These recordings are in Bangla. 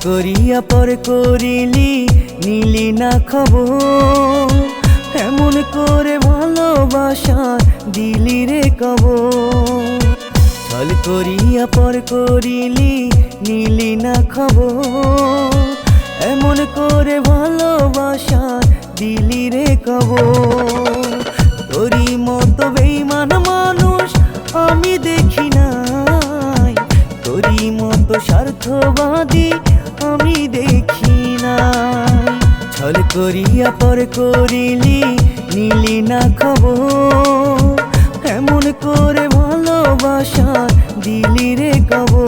করিয়া পর করিলি নিলি না খবর, এমন করে ভালোবাসা দিলি রে কবর। ছল করিয়া পর করিলি নিলি না খবর, এমন করে ভালোবাসা দিলি রে কবর। তোরি মতো বেঈমান মানুষ আমি দেখি নাই, তোরি মতো স্বার্থবাদী আমি দেখি নাই। ছল করিয়া পর করিলি নিলি না খবর, এমন করে ভালোবাসা দিলি রে কবর।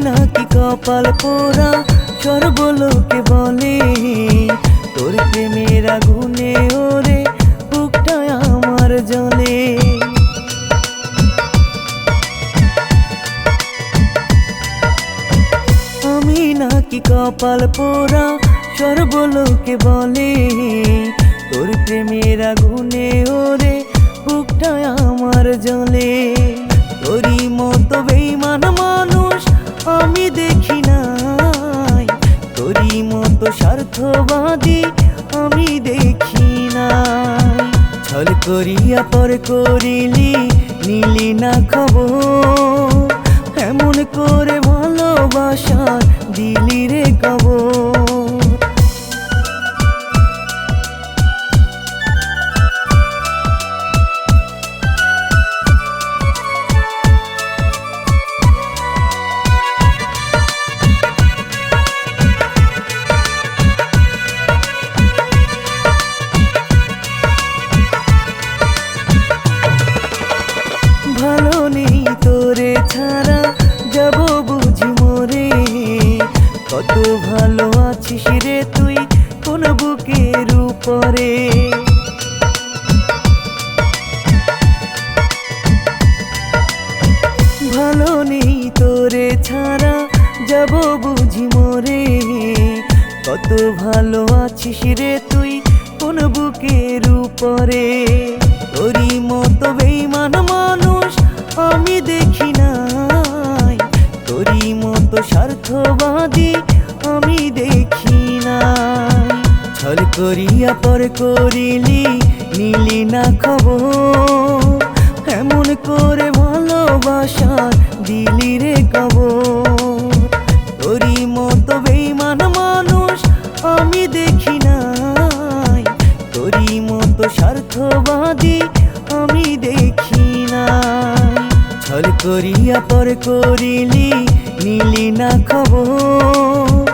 নাকি কপাল পোড়া সর্বলোকে বলে, তোর প্রেমের আগুনে ওরে বুকটা আমার জ্বলে। আমি নাকি কপাল পোড়া সর্বলোকে বলে, তোর প্রেমের আগুনে ওরে বুকটা আমার জ্বলে। তোরই মতো বেঈমান মানুষ আমি দেখি নাই, তোরই মতো স্বার্থবাদী আমি দেখি নাই। ছল করিয়া পর করিলি নিলি না খবর, এমন করে ভালোবাসা দিলি রে কবর। ভালো নেই তোরে ছাড়া যাব বুঝি মরে, কত ভালো আছিস রে তুই কোন বুকের উপরে। ভালো নেই তোরে ছাড়া যাব বুঝি মরে, কত ভালো আছিস রে তুই কোন বুকের উপরে। তোরই মতো বেঈমান মানুষ আমি দেখি নাই, তোরই মতো স্বার্থবাদী আমি দেখি নাই। ছল করিয়া পর করিলি নিলি না খবর, এমন করে ভালোবাসা দিলি রে কবর। তোরই মতো বেঈমান মানুষ আমি দেখি নাই, তোরই মতো স্বার্থবাদী আমি দেখি নাই। ছল করিয়া পর করিলি নিলি না খবর,